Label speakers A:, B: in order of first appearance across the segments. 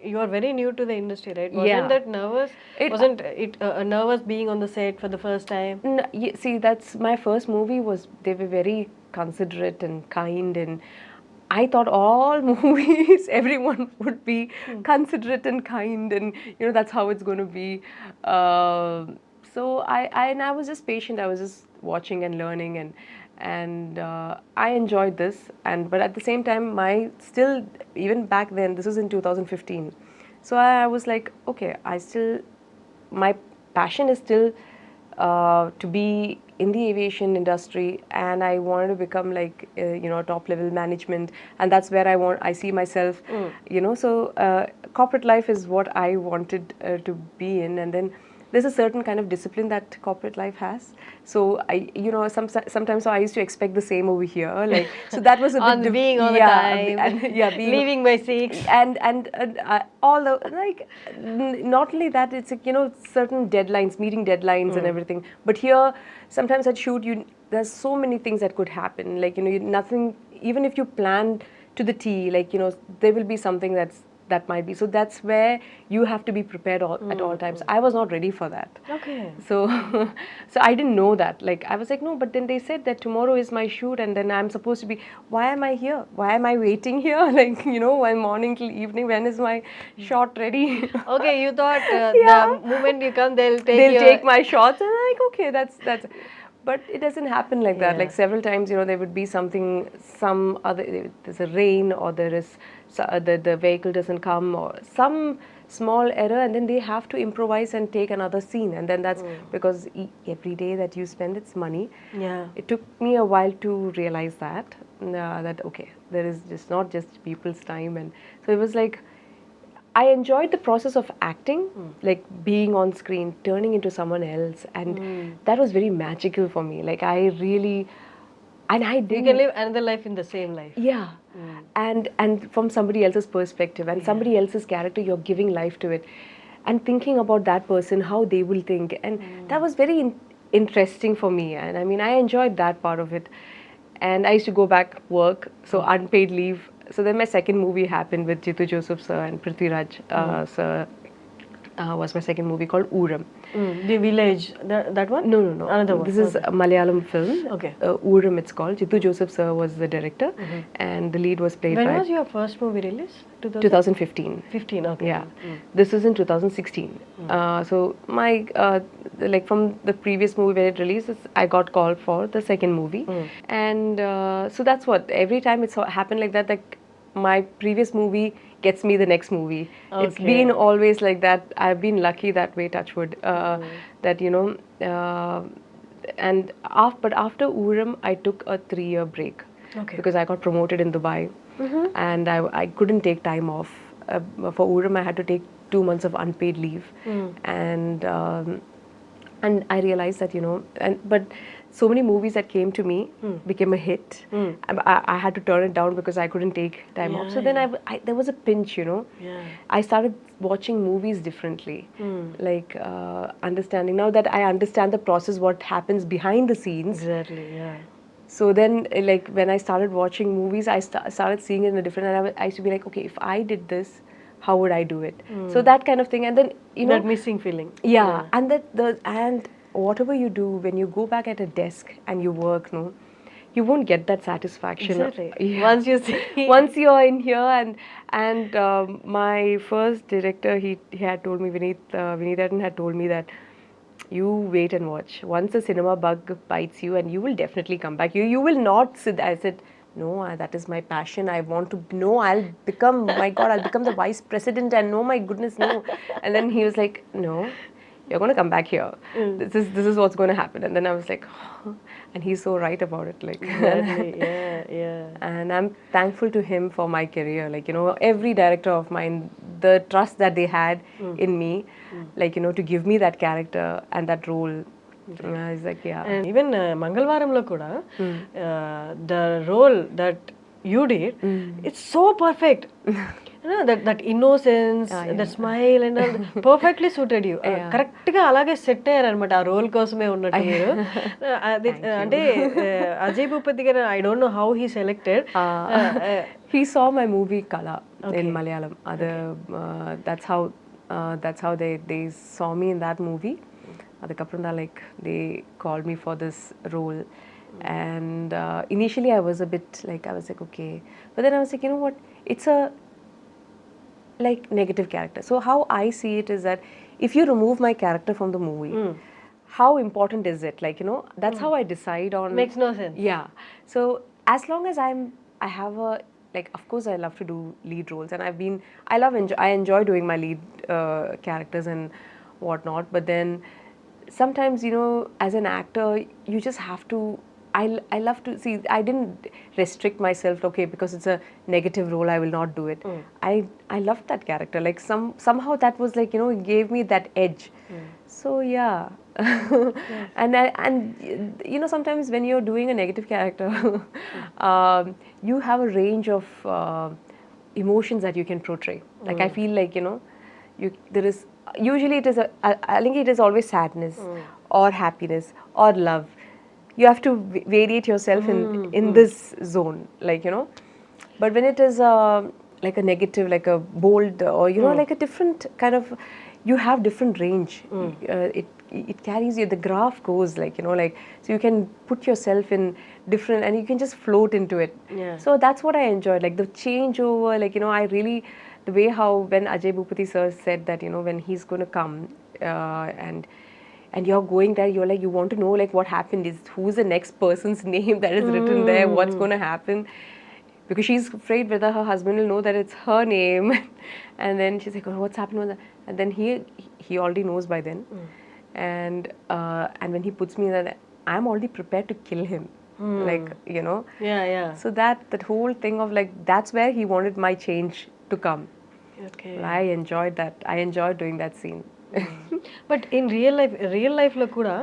A: you are very new to the industry, right?
B: Yeah.
A: Wasn't that nervous?
B: It-
A: Wasn't it nervous being on the set for the first time?
B: See, that's my first movie. They were very considerate and kind, and I thought all movies, everyone would be considerate and kind, and that's how it's going to be. So I was just patient. I was just watching and learning, and I enjoyed this. But at the same time, my still even back then, this was in 2015. So I was like, okay, my passion is still to be in the aviation industry, and I wanted to become like top level management, and that's where I see myself. So corporate life is what I wanted to be in, and then there's a certain kind of discipline that corporate life has. So sometimes I used to expect the same over here, like, so that was a bit
A: being on the
B: yeah,
A: time,
B: and yeah,
A: leaving by 6,
B: and all the like not only that, it's like, certain deadlines, meeting deadlines and everything. But here sometimes at shoot, there's so many things that could happen, like, nothing, even if you plan to the T, like, there will be something that might be. So that's where you have to be prepared at all times. I was not ready for that.
A: Okay.
B: So so I didn't know that. Like, I was like, no, but then they said that tomorrow is my shoot, and then I'm supposed to be, why am I here? Why am I waiting here? Like, one morning till evening, when is my shot ready?
A: Okay, you thought
B: Yeah.
A: the moment you come, they'll
B: They'll take my shots, and I'm like, okay, that's but it doesn't happen like that.
A: Yeah.
B: Like, several times, there would be some other, there's a rain, or there is the vehicle doesn't come, or some small error, and then they have to improvise and take another scene, and then that's because every day that you spend, it's money.
A: Yeah.
B: It took me a while to realize that okay, there is just not just people's time. And so it was like, I enjoyed the process of acting, like being on screen, turning into someone else, and that was very magical for me. Like, I really, and I
A: You
B: didn't.
A: can live another life in the same life.
B: Yeah, and from somebody else's perspective and somebody else's character, you're giving life to it, and thinking about that person, how they will think, and that was very interesting for me. And I mean, I enjoyed that part of it, and I used to go back work, so unpaid leave. So then my second movie happened with Jitu Joseph sir and Prithviraj sir. Was my second movie called Ooram.
A: The village, that one?
B: No.
A: Another one.
B: This is a Malayalam film.
A: Okay.
B: Ooram, it's called. Jitu Joseph sir was the director, and the lead was played
A: When
B: by.
A: was your first movie released?
B: 2015.
A: 15, okay.
B: Yeah, this is in 2016. So my like, from the previous movie when it released, I got called for the second movie, and so that's what, every time it's happened like that. Like, my previous movie gets me the next movie. It's
A: Okay.
B: been always like that. I've been lucky that way, touch wood, that but after Ooram, I took a 3-year break.
A: Okay.
B: Because I got promoted in Dubai, and I couldn't take time off. For Ooram, I had to take 2 months of unpaid leave, and I realized that, but so many movies that came to me became a hit. I had to turn it down because I couldn't take time off. So then there was a pinch,
A: Yeah.
B: I started watching movies differently, like understanding, now that I understand the process, what happens behind the scenes.
A: Exactly, yeah.
B: So then, like, when I started watching movies, I started seeing it in a different, and I used to be like, okay, if I did this, how would I do it? So that kind of thing. And then,
A: That missing feeling.
B: yeah, and and whatever you do, when you go back at a desk and you work, no, you won't get that satisfaction.
A: Exactly.
B: Yeah.
A: Once you see.
B: Once you're in here, and my first director, he had told me, Vineethan had told me that, you wait and watch. Once the cinema bug bites you, and you will definitely come back. You will not sit. I said, no, that is my passion. I want to know. I'll become. My God, I'll become the vice president. And no, my goodness, no. And then he was like, no, you're going to come back here. This is what's going to happen. And then I was like, and he's so right about it. Like,
A: Exactly, yeah.
B: and I'm thankful to him for my career. Like, every director of mine, the trust that they had in me, like, to give me that character and that role. It's like, yeah.
A: And even Mangalvaramlo kuda, the role that you did, it's so perfect. that innocence, that smile and all perfectly suited you. Correct గా అలాగే set అయ్యారనమాట ఆ role కోసమే ఉన్నట్టు మీరు. అది అంటే అజయ్ భూపతి గారు I don't know how he selected.
B: He saw my movie Kala in Malayalam. That's how they saw me in that movie. Adukapram da like they called me for this role. And initially I was a bit like, I was like, okay, but then I was like, you know what, it's a like negative character. So how I see it is that if you remove my character from the movie, how important is it? Like, you know, that's how I decide on.
A: Makes no sense.
B: Yeah. So as long as I have a, like, of course I love to do lead roles, and I enjoy doing my lead characters and whatnot. But then sometimes, you know, as an actor, you just have to. I love to see. I didn't restrict myself. Okay, because it's a negative role, I will not do it. I loved that character. Like somehow that was like, you know, it gave me that edge. So yeah. And you know, sometimes when you're doing a negative character, you have a range of emotions that you can portray. Like I feel like, you know, there is usually it is I think it is always sadness or happiness or love. You have to variate yourself in this zone, like, you know. But when it is like a negative, like a bold, or you know, like a different kind of, you have different range. It carries you. The graph goes like, you know, like, so you can put yourself in different, and you can just float into it.
A: Yeah.
B: So that's what I enjoyed, like the changeover. Like, you know, I really, the way how when Ajay Bhupati sir said that, you know, when he's going to come and you're going there, you're like, you want to know like what happened, is who's the next person's name that is written there, what's going to happen, because she's afraid whether her husband will know that it's her name. And then she's like, oh, what's happened with that? And then he already knows by then. And when he puts me there, I'm already prepared to kill him. Like, you know.
A: Yeah.
B: So that whole thing of like, that's where he wanted my change to come.
A: Okay.
B: I enjoyed that. I enjoyed doing that scene.
A: But in real లైఫ్లో కూడా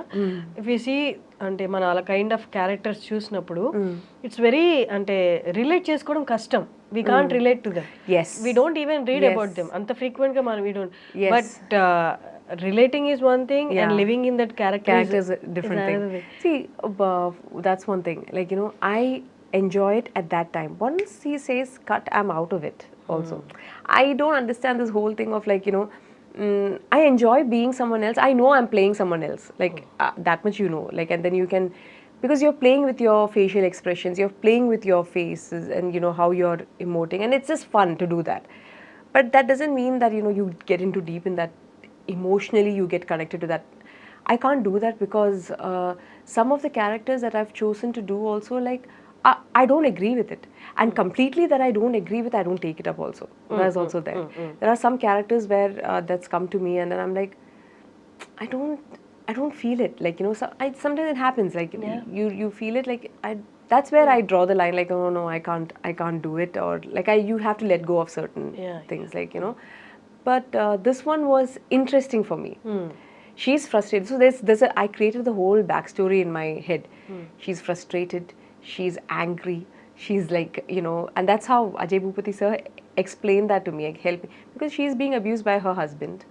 A: if you see అంటే మన అలా kind of characters చూసినప్పుడు it's very అంటే relate చేసుకోవడం కష్టం. We can't relate to them. We don't even read about them అంత ఫ్రీక్వెంట్ గా మనం we don't. But relating is one thing, and living in that character
B: is a different thing. See, that's one thing. Like, you know, I enjoy it at that time. Once he says cut, I'm out of it also. I don't understand this whole thing of like, you know, I enjoy being someone else. I know I'm playing someone else. Like that much, you know. Like, and then you can, because you're playing with your facial expressions, you're playing with your faces, and you know how you're emoting, and it's just fun to do that. But that doesn't mean that, you know, you get into deep in that. Emotionally you get connected to that. I can't do that because some of the characters that I've chosen to do also, like I don't agree with it, and completely that I don't agree with, I don't take it up also. That's also there. There are some characters where that's come to me, and then I'm like, I don't feel it, like, you know. So sometimes it happens, like you feel it, like that's where I draw the line, like, oh no, I can't do it, or like you have to let go of certain things, like, you know. But this one was interesting for me. She's frustrated. So I created the whole backstory in my head. She's frustrated. She's angry. She's like, you know, and that's how Ajay Bhupati sir explained that to me, like, help me, because she's being abused by her husband.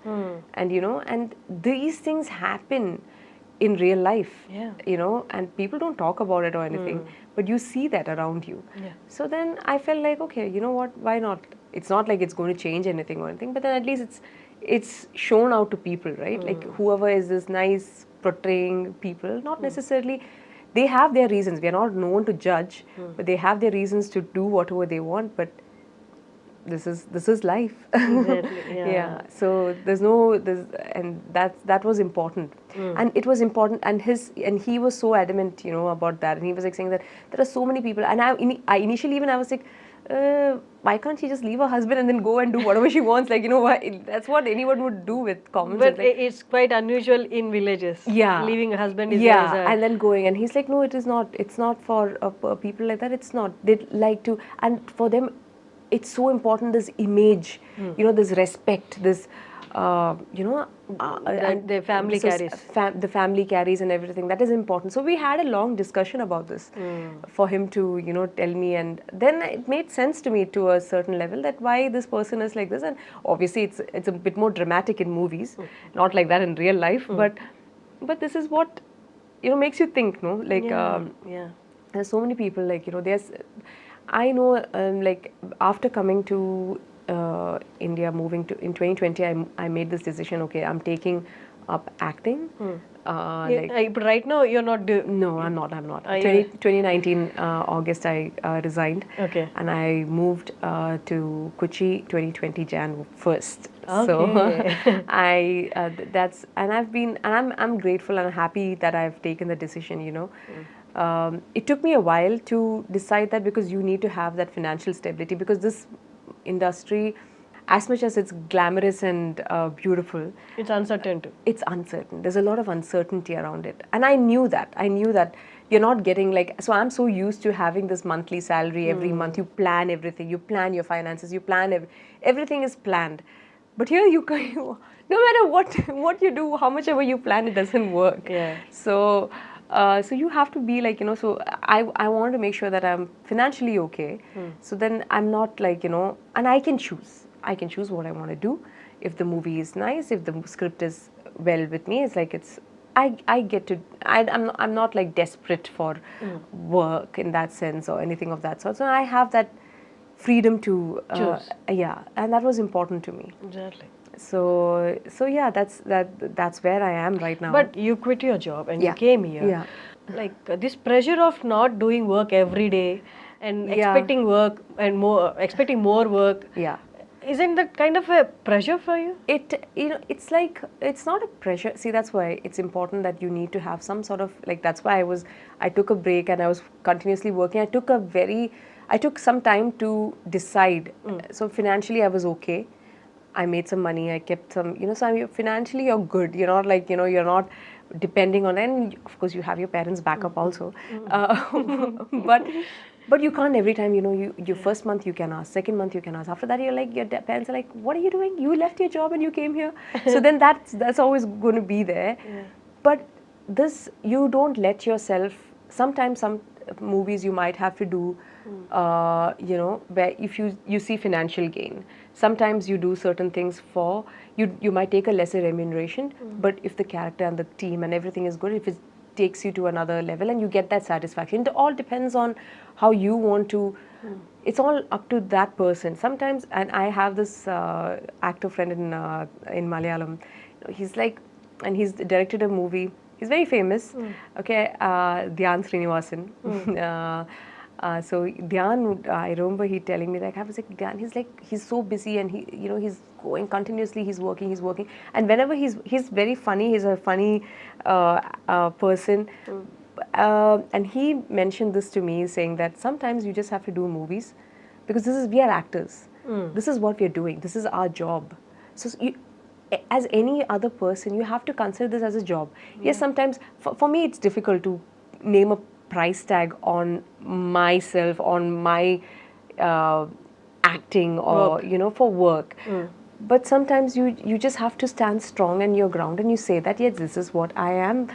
B: And, you know, and these things happen in real life, you know, and people don't talk about it or anything, but you see that around you. So then I felt like, okay, you know what, why not? It's not like it's going to change anything or anything, but then at least it's shown out to people, right? Like whoever is this nice portraying people, not necessarily, they have their reasons. We are not known to judge, but they have their reasons to do whatever they want. But this is life.
A: Exactly, yeah.
B: So and that was important. And it was important, and he was so adamant, you know, about that. And he was like saying that there are so many people, and I initially even I was like, why can't she just leave her husband and then go and do whatever she wants? Like, you know, that's what anyone would do with common sense.
A: But it's quite unusual in villages. Leaving a husband is
B: and then going, and he's like, no, it is not. It's not for people like that. It's not. They like to, and for them, it's so important, this image, you know, this respect, this you know,
A: That the family carries.
B: The family carries and everything. That is important. So we had a long discussion about this for him to, you know, tell me, and then it made sense to me to a certain level that why this person is like this. And obviously it's a bit more dramatic in movies, not like that in real life, but this is what, you know, makes you think, no, like
A: Yeah.
B: there's so many people, like, you know, there's, I know, like after coming to India, moving to in 2020, I made this decision. Okay, I'm taking up acting. Like
A: But right now you're not doing.
B: no, I'm not. 2019 August, I resigned.
A: Okay.
B: And I moved to Kochi 2020 Jan 1st. So
A: Okay.
B: that's, and I've been, and I'm grateful and happy that I've taken the decision. You know, it took me a while to decide that, because you need to have that financial stability, because this industry, as much as it's glamorous and beautiful,
A: It's uncertain too.
B: it's uncertain. There's a lot of uncertainty around it, and I knew that you're not getting, like, so I'm so used to having this monthly salary every month. You plan everything, you plan your finances, you plan everything is planned. But here no matter what you do, how much ever you plan, it doesn't work.
A: Yeah.
B: So you have to be like, you know, so I wanted to make sure that I'm financially okay. So then I'm not like, you know, and I can choose what I want to do. If the movie is nice, if the script is well with me, it's like I get to, I'm not like desperate for work in that sense or anything of that sort. So I have that freedom to
A: Choose.
B: yeah, and that was important to me.
A: Exactly.
B: So yeah, that's where I am right now.
A: But you quit your job and you
B: Yeah.
A: came here.
B: Yeah.
A: Like this pressure of not doing work every day and
B: Yeah.
A: expecting work and expecting more work.
B: Yeah.
A: Isn't that kind of a pressure for you?
B: It, you know, it's like, it's not a pressure. See, that's why it's important that you need to have some sort of, like, that's why I took a break and I was continuously working. I took some time to decide. So financially I was okay. I made some money, I kept some, you know, so financially you're good. You're not like, you know, you're not depending on, and of course you have your parents' backup also. But you can't every time, you know, your first month you can ask, second month you can ask. After that, you're like, your parents are like, what are you doing? You left your job and you came here. So then that's always going to be there.
A: Yeah.
B: But this, you don't let yourself, sometimes some movies you might have to do, you know, where if you see financial gain, sometimes you do certain things for, you might take a lesser remuneration, but if the character and the team and everything is good, if it takes you to another level and you get that satisfaction, it all depends on how you want to, it's all up to that person sometimes. And I have this actor friend in Malayalam, he's like, and he's directed a movie. He's very famous. Okay, Dhyan Srinivasan. So Dhyan, I remember he telling me, like, I was like, Dhyan, he's so busy and he, you know, he's going continuously, he's working, and whenever he's very funny, he's a funny person. And he mentioned this to me, saying that sometimes you just have to do movies because we are actors. This is what we are doing. This is our job. So as any other person, you have to consider this as a job. Yes, sometimes for me it's difficult to name a price tag on myself, on my acting or you know, for work. But sometimes you just have to stand strong in your ground and you say that, yes, this is what I am.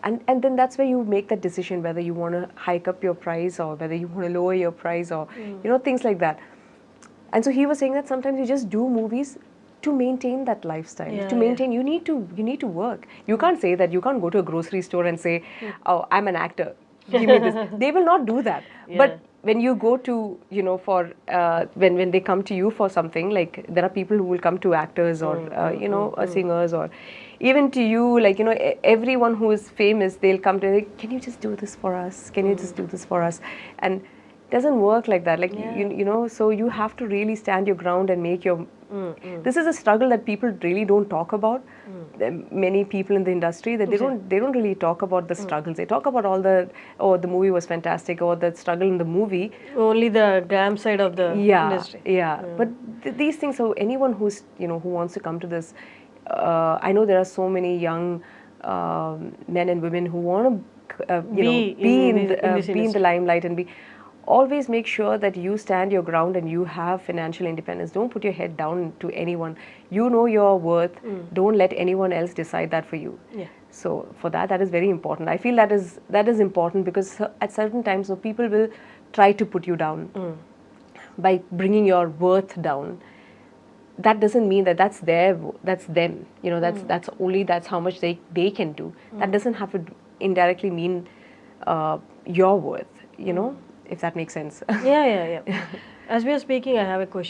B: And then that's where you make that decision whether you want to hike up your price or whether you want to lower your price or you know, things like that. And so he was saying that sometimes you just do movies to maintain that lifestyle, to maintain, you need to work. You can't say that, you can't go to a grocery store and say, oh, I'm an actor, give me this. They will not do that. But when you go to, you know, for when they come to you for something, like there are people who will come to actors or you know, singers, or even to you, like, you know, everyone who is famous, they'll come to, like, can you just do this for us? Can you just do this for us? And it doesn't work like that. Like you know, so you have to really stand your ground and make your. This is a struggle that people really don't talk about. Many people in the industry, that they don't really talk about the struggles. They talk about all the, oh, the movie was fantastic, or the struggle in the movie.
A: Only the glam side of the industry.
B: But these things. So anyone who's, you know, who wants to come to this, I know there are so many young men and women who want to be in the limelight and be. always make sure that you stand your ground and you have financial independence. Don't put your head down to anyone. You know your worth. Don't let anyone else decide that for you.
A: Yeah.
B: So for that, that is very important. I feel that is important, because at certain times, people will try to put you down by bringing your worth down. That doesn't mean that that's them. That's how much they can do. That doesn't have to indirectly mean your worth. If that makes sense.
A: Yeah. As we are speaking, I have a question.